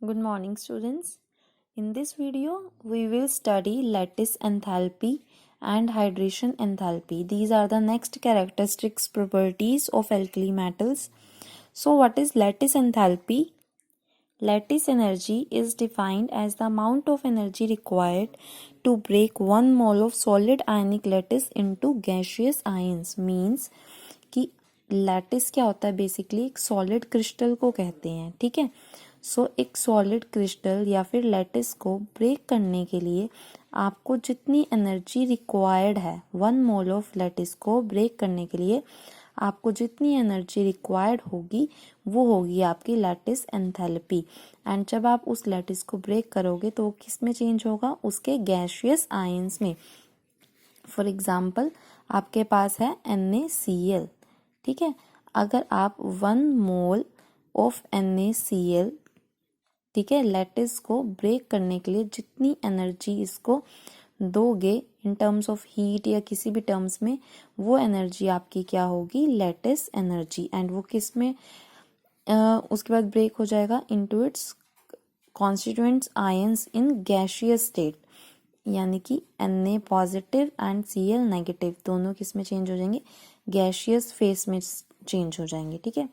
Good morning, students. In this video, we will study lattice enthalpy and hydration enthalpy. These are the next characteristics properties of alkali metals. So, what is lattice enthalpy? Lattice energy is defined as the amount of energy required to break 1 mole of solid ionic lattice into gaseous ions. Means कि lattice क्या होता है, basically एक solid crystal को कहते हैं. ठीक है. सो एक सॉलिड क्रिस्टल या फिर लैटिस को ब्रेक करने के लिए आपको जितनी एनर्जी रिक्वायर्ड है, 1 मोल ऑफ लैटिस को ब्रेक करने के लिए आपको जितनी एनर्जी रिक्वायर्ड होगी वो होगी आपकी लैटिस एंथैल्पी. एंड जब आप उस लैटिस को ब्रेक करोगे तो वो किस में चेंज होगा? उसके गैसियस आयंस में. फॉर एग्जाम्पल आपके पास है NaCl. ठीक है. अगर आप 1 मोल ऑफ NaCl, ठीक है, लैटिस को ब्रेक करने के लिए जितनी एनर्जी इसको दोगे इन टर्म्स ऑफ हीट या किसी भी टर्म्स में, वो एनर्जी आपकी क्या होगी? Lattice energy. एंड वो किस में उसके बाद ब्रेक हो जाएगा? Into its constituents ions in gaseous state. यानी कि Na positive and Cl negative दोनों किस में चेंज हो जाएंगे? गैसियस फेस में चेंज हो जाएंगे. ठीक है.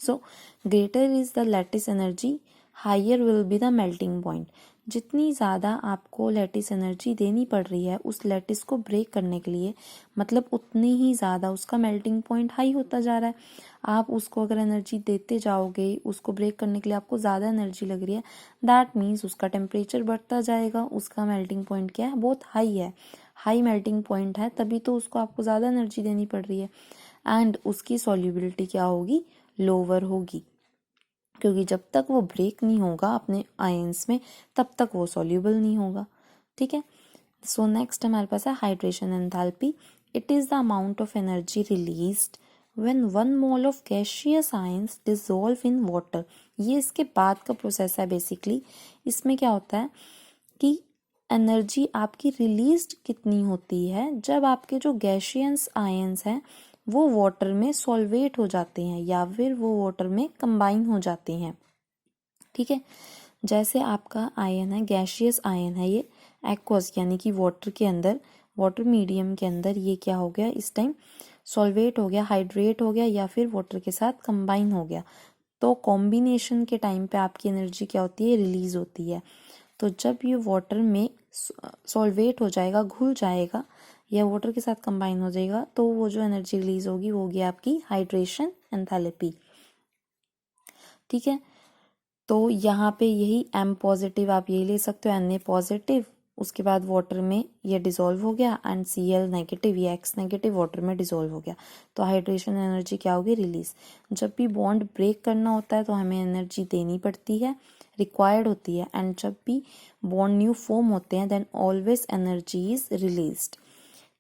So greater is the lattice energy, higher will be the melting point. जितनी ज़्यादा आपको लैटिस एनर्जी देनी पड़ रही है उस लैटिस को ब्रेक करने के लिए, मतलब उतनी ही ज़्यादा उसका मेल्टिंग पॉइंट हाई होता जा रहा है. आप उसको अगर एनर्जी देते जाओगे, उसको ब्रेक करने के लिए आपको ज़्यादा एनर्जी लग रही है, दैट मीन्स उसका टेम्परेचर बढ़ता जाएगा. उसका मेल्टिंग पॉइंट क्या है? बहुत हाई है. हाई मेल्टिंग पॉइंट है, तभी तो उसको आपको ज़्यादा एनर्जी देनी पड़ रही है. एंड उसकी सॉल्युबिलिटी क्या होगी? लोअर होगी. क्योंकि जब तक वो ब्रेक नहीं होगा अपने आयंस में, तब तक वो सॉल्यूबल नहीं होगा. ठीक है. सो नेक्स्ट हमारे पास है hydration enthalpy. It is the amount of energy released when 1 mole of gaseous ions dissolve in water. ये इसके बाद का प्रोसेस है. बेसिकली इसमें क्या होता है कि एनर्जी आपकी रिलीज्ड कितनी होती है जब आपके जो गैसियस आयंस हैं वो वाटर में सॉल्वेट हो जाते हैं या फिर वो वाटर में कंबाइन हो जाते हैं. ठीक है. जैसे आपका आयन है, गैसियस आयन है, ये एक्वस यानी कि वाटर के अंदर, वाटर मीडियम के अंदर ये क्या हो गया? इस टाइम सॉल्वेट हो गया, हाइड्रेट हो गया या फिर वाटर के साथ कंबाइन हो गया. तो कॉम्बिनेशन के टाइम पे आपकी एनर्जी क्या होती है? रिलीज होती है. तो जब ये वाटर में सॉल्वेट हो जाएगा, घुल जाएगा या वाटर के साथ कंबाइन हो जाएगा, तो वो जो एनर्जी रिलीज होगी वो होगी आपकी हाइड्रेशन एंथैल्पी. ठीक है. तो यहाँ पे यही M पॉजिटिव आप यही ले सकते हो, Na पॉजिटिव, उसके बाद वाटर में ये डिसॉल्व हो गया, एंड Cl नेगेटिव, ये X नेगेटिव वाटर में डिसॉल्व हो गया. तो हाइड्रेशन एनर्जी क्या होगी? रिलीज. जब भी बॉन्ड ब्रेक करना होता है तो हमें एनर्जी देनी पड़ती है, रिक्वायर्ड होती है. एंड जब भी बॉन्ड न्यू फॉर्म होते हैं then always energy is released.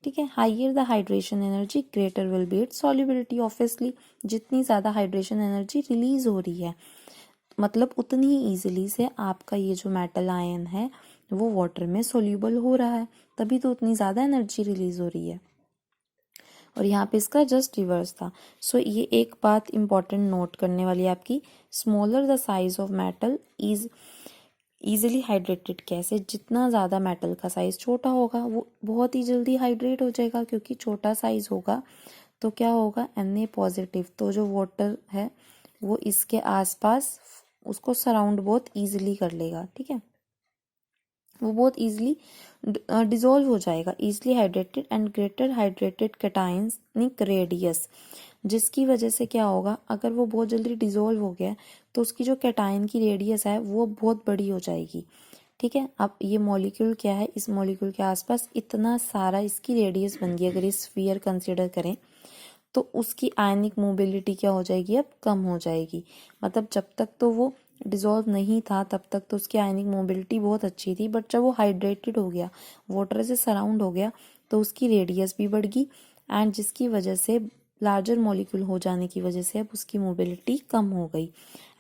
ठीक है. Higher the hydration energy greater will be its solubility. Obviously जितनी ज़्यादा हाइड्रेशन एनर्जी रिलीज हो रही है, मतलब उतनी ही ईजिली से आपका ये जो मेटल आयन है वो वाटर में सोल्यूबल हो रहा है, तभी तो उतनी ज़्यादा एनर्जी रिलीज हो रही है. और यहाँ पे इसका जस्ट रिवर्स था. सो ये एक बात इंपॉर्टेंट नोट करने वाली है आपकी. Smaller the size of metal is easily hydrated. कैसे? जितना ज़्यादा मेटल का साइज छोटा होगा वो बहुत ही जल्दी हाइड्रेट हो जाएगा, क्योंकि छोटा साइज होगा तो क्या होगा? Na पॉजिटिव, तो जो वाटर है वो इसके आसपास उसको सराउंड बहुत ईजिली कर लेगा. ठीक है. वो बहुत ईजिली डिजोल्व हो जाएगा. Easily hydrated and greater hydrated cationic radius, जिसकी वजह से क्या होगा? अगर वो बहुत जल्दी डिजोल्व हो गया तो उसकी जो कैटायन की रेडियस है वो बहुत बड़ी हो जाएगी. ठीक है. अब ये मॉलिक्यूल क्या है? इस मॉलिक्यूल के आसपास इतना सारा इसकी रेडियस बन गई. अगर इस स्फीयर कंसिडर करें तो उसकी आयनिक मोबिलिटी क्या हो जाएगी? अब कम हो जाएगी. मतलब जब तक तो वो डिजॉल्व नहीं था तब तक तो उसकी आयनिक मोबिलिटी बहुत अच्छी थी, बट जब वो हाइड्रेटेड हो गया, वाटर से सराउंड हो गया, तो उसकी रेडियस भी बढ़ गई. एंड जिसकी वजह से लार्जर मॉलिक्यूल हो जाने की वजह से अब उसकी मोबिलिटी कम हो गई.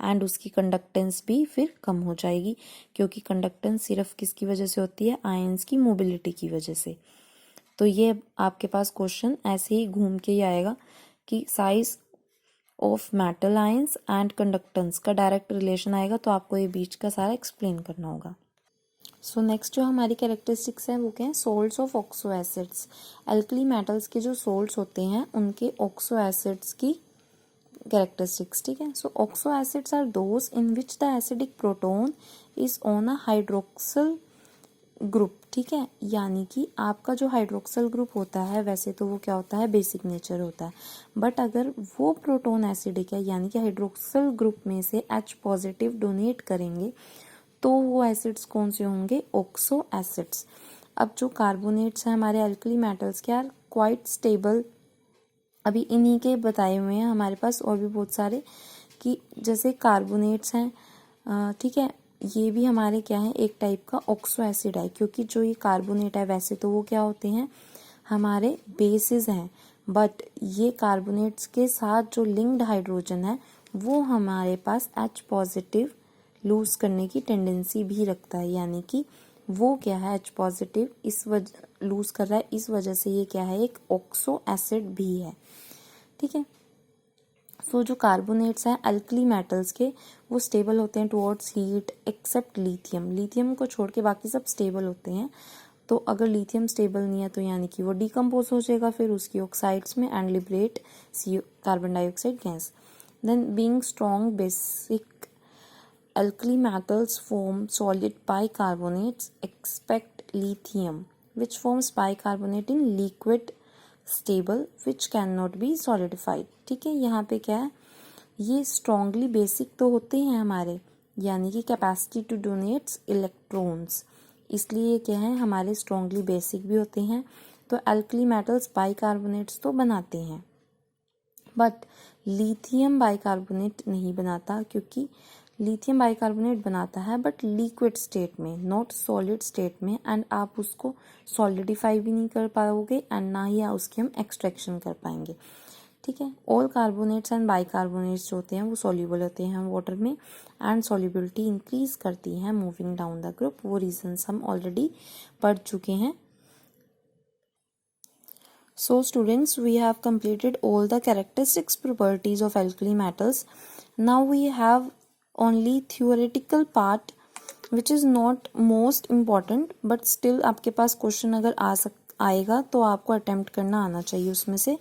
एंड उसकी कंडक्टेंस भी फिर कम हो जाएगी, क्योंकि कंडक्टेंस सिर्फ किसकी वजह से होती है? आयंस की मोबिलिटी की वजह से. तो ये आपके पास क्वेश्चन ऐसे ही घूम के ही आएगा कि size of metal ions and conductance का डायरेक्ट रिलेशन आएगा, तो आपको ये बीच का सारा एक्सप्लेन करना होगा। सो नेक्स्ट जो हमारी कैरेक्टरिस्टिक्स हैं वो क्या है, salts of oxo acids. Alkali metals के जो सोल्ट्स होते हैं उनके ऑक्सो एसिड्स की कैरेक्टरिस्टिक्स, ठीक है। So oxo acids are those in which the acidic proton is on a hydroxyl group, ठीक है। यानी कि आपका जो हाइड्रोक्सल ग्रुप होता है वैसे तो वो क्या होता है, बेसिक नेचर होता है, बट अगर वो प्रोटोन एसिडिक है यानी कि हाइड्रोक्सल ग्रुप में से H पॉजिटिव डोनेट करेंगे तो वो एसिड्स कौन से होंगे, ऑक्सो एसिड्स। अब जो कार्बोनेट्स हैं हमारे एल्कली मेटल्स के आर क्वाइट स्टेबल, अभी इन्हीं के बताए हुए हैं हमारे पास और भी बहुत सारे, कि जैसे कार्बोनेट्स हैं, ठीक है, ये भी हमारे क्या है, एक टाइप का ऑक्सो एसिड है, क्योंकि जो ये कार्बोनेट है वैसे तो वो क्या होते हैं, हमारे बेसिस हैं, बट ये कार्बोनेट्स के साथ जो लिंक्ड हाइड्रोजन है वो हमारे पास H पॉजिटिव लूज करने की टेंडेंसी भी रखता है, यानी कि वो क्या है, H पॉजिटिव इस वजह लूज कर रहा है, इस वजह से ये क्या है, एक ऑक्सो एसिड भी है, ठीक है। सो जो कार्बोनेट्स हैं अल्कली मेटल्स के वो स्टेबल होते हैं towards heat except lithium, lithium को छोड़ के बाकी सब स्टेबल होते हैं। तो अगर लिथियम स्टेबल नहीं है तो यानी कि वो डिकम्पोज हो जाएगा फिर उसकी ऑक्साइड्स में and liberate carbon dioxide gas. Then being strong basic alkali metals form solid bicarbonates except lithium which forms bicarbonate in liquid stable which cannot be solidified, ठीक है। यहाँ पे क्या है, ये स्ट्रॉन्गली बेसिक तो होते हैं हमारे, यानी कि कैपेसिटी टू डोनेट्स इलेक्ट्रॉन्स, इसलिए ये क्या है, हमारे स्ट्रॉन्गली बेसिक भी होते हैं। तो एल्कली मेटल्स बाइकार्बोनेट्स तो बनाते हैं बट लिथियम बाइकार्बोनेट नहीं बनाता, क्योंकि लिथियम बाइकार्बोनेट बनाता है बट लिक्विड स्टेट में, नॉट सॉलिड स्टेट में, एंड आप उसको सॉलिडिफाई भी नहीं कर पाओगे एंड ना ही उसकी हम एक्सट्रैक्शन कर पाएंगे, ठीक है। ऑल कार्बोनेट्स एंड बाइकार्बोनेट्स जो होते हैं वो सॉल्युबल होते हैं वाटर में एंड सॉल्युबिलिटी इंक्रीज करती है मूविंग डाउन द ग्रुप, वो रीजंस हम ऑलरेडी पढ़ चुके हैं। So students, we have completed all the characteristics properties of alkali metals. Now we have only theoretical part which is not most important but still आपके पास question अगर आएगा तो आपको अटेम्प्ट करना आना चाहिए उसमें से,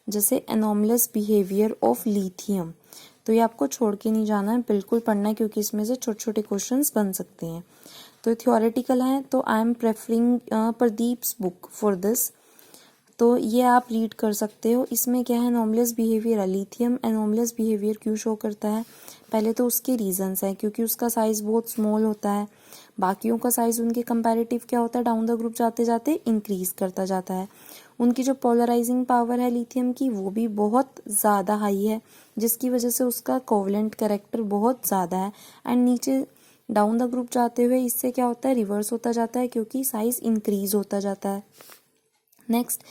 जैसे एनोमलस बिहेवियर ऑफ लिथियम, तो ये आपको छोड़ के नहीं जाना है, बिल्कुल पढ़ना है, क्योंकि इसमें से छोटे छोटे क्वेश्चंस बन सकते हैं। तो थियोरेटिकल है तो I am preferring Pradeep's book for this, तो ये आप रीड कर सकते हो। इसमें क्या है, एनोमलस बिहेवियर है, लिथियम एनोमलस बिहेवियर क्यों शो करता है, पहले तो उसके रीजंस हैं, क्योंकि उसका साइज बहुत स्मॉल होता है, बाकियों का साइज उनके कंपैरेटिव क्या होता है, डाउन द ग्रुप जाते जाते इंक्रीज करता जाता है। उनकी जो पोलराइजिंग पावर है लिथियम की वो भी बहुत ज़्यादा हाई है, जिसकी वजह से उसका कोवलेंट कैरेक्टर बहुत ज़्यादा है, एंड नीचे डाउन द ग्रुप जाते हुए इससे क्या होता है, रिवर्स होता जाता है, क्योंकि साइज इंक्रीज होता जाता है। नेक्स्ट,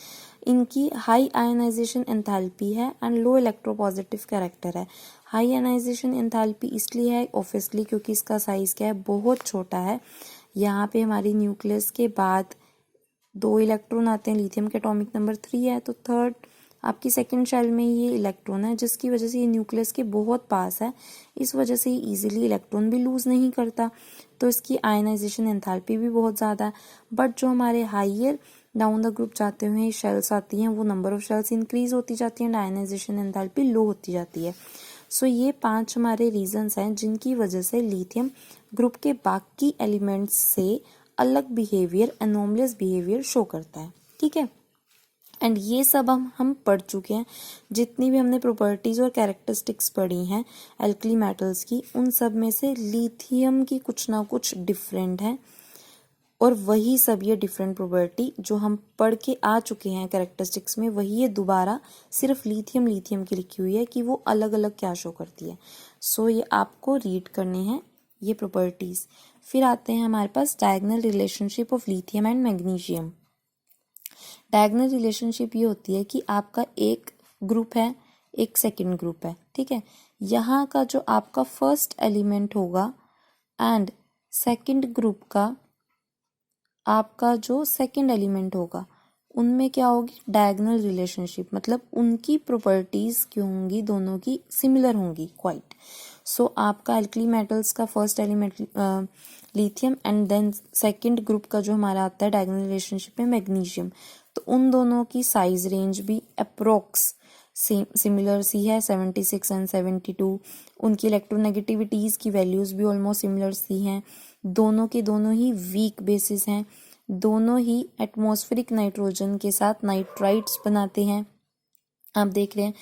इनकी हाई आयनाइजेशन एंथैल्पी है एंड लो इलेक्ट्रोपॉजिटिव कैरेक्टर है। हाई आयनाइजेशन एंथैल्पी इसलिए है ऑब्वियसली क्योंकि इसका साइज क्या है, बहुत छोटा है। यहाँ पे हमारी न्यूक्लियस के बाद 2 इलेक्ट्रॉन आते हैं, लिथियम के एटॉमिक नंबर 3 है, तो थर्ड आपकी सेकंड शेल में ये इलेक्ट्रॉन है, जिसकी वजह से ये न्यूक्लियस के बहुत पास है, इस वजह से ये इजीली इलेक्ट्रॉन भी लूज नहीं करता, तो इसकी आयनाइजेशन एंथैल्पी भी बहुत ज़्यादा है। बट जो हमारे हाइयर डाउन द ग्रुप जाते हुए शेल्स आती हैं वो नंबर ऑफ शेल्स इंक्रीज होती जाती हैं, आयनाइजेशन एंथैल्पी लो होती जाती है। सो ये 5 हमारे रीजंस हैं जिनकी वजह से लिथियम ग्रुप के बाकी एलिमेंट्स से अलग बिहेवियर, एनोमलस बिहेवियर शो करता है, ठीक है। एंड ये सब हम पढ़ चुके हैं, जितनी भी हमने प्रॉपर्टीज और कैरेक्टरिस्टिक्स पढ़ी हैं एल्कली मेटल्स की, उन सब में से लिथियम की कुछ ना कुछ डिफरेंट है, और वही सब ये डिफरेंट प्रॉपर्टी जो हम पढ़ के आ चुके हैं कैरेक्टरिस्टिक्स में, वही ये दोबारा सिर्फ लिथियम की लिखी हुई है कि वो अलग अलग क्या शो करती है। सो ये आपको रीड करने हैं ये प्रॉपर्टीज। फिर आते हैं हमारे पास diagonal relationship of lithium and magnesium. Diagonal relationship ये होती है कि आपका एक ग्रुप है, एक सेकंड ग्रुप है, ठीक है। यहाँ का जो आपका फर्स्ट एलिमेंट होगा एंड सेकंड ग्रुप का आपका जो सेकंड एलिमेंट होगा, उनमें क्या होगी, डायगोनल रिलेशनशिप, मतलब उनकी प्रॉपर्टीज क्यों होंगी, दोनों की सिमिलर होंगी क्वाइट। सो आपका एल्कली मेटल्स का first element lithium and then second group का जो हमारा आता है डायगोनल रिलेशनशिप में मैग्नीशियम, तो उन दोनों की साइज रेंज भी अप्रोक्स सिमिलर सी है, 76 एंड 72। उनकी इलेक्ट्रोनेगेटिविटीज़ की वैल्यूज़ भी ऑलमोस्ट सिमिलर सी हैं। दोनों के दोनों ही वीक बेसिस हैं, दोनों ही एटमॉस्फेरिक नाइट्रोजन के साथ नाइट्राइट्स बनाते हैं। आप देख रहे हैं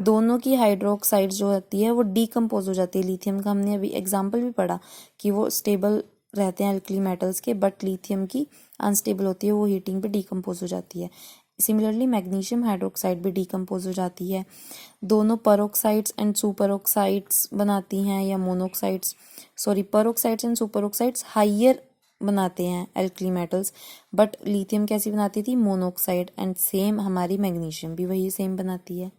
दोनों की हाइड्रोक्साइड जो होती है वो डीकम्पोज हो जाती है। लिथियम का हमने अभी एग्जाम्पल भी पढ़ा कि वो स्टेबल रहते हैं एल्कली मेटल्स के, बट लिथियम की अनस्टेबल होती है, वो हीटिंग पे डीकम्पोज हो जाती है। सिमिलरली मैग्नीशियम हाइड्रोक्साइड भी डीकम्पोज हो जाती है। दोनों परोक्साइड्स एंड सुपरऑक्साइड्स बनाती हैं, या मोनोक्साइड्स, सॉरी परोक्साइड्स एंड सुपरऑक्साइड्स हाइयर बनाते हैं एल्कली मेटल्स, बट लिथियम कैसी बनाती थी, मोनोक्साइड, एंड सेम हमारी मैग्नीशियम भी वही सेम बनाती है।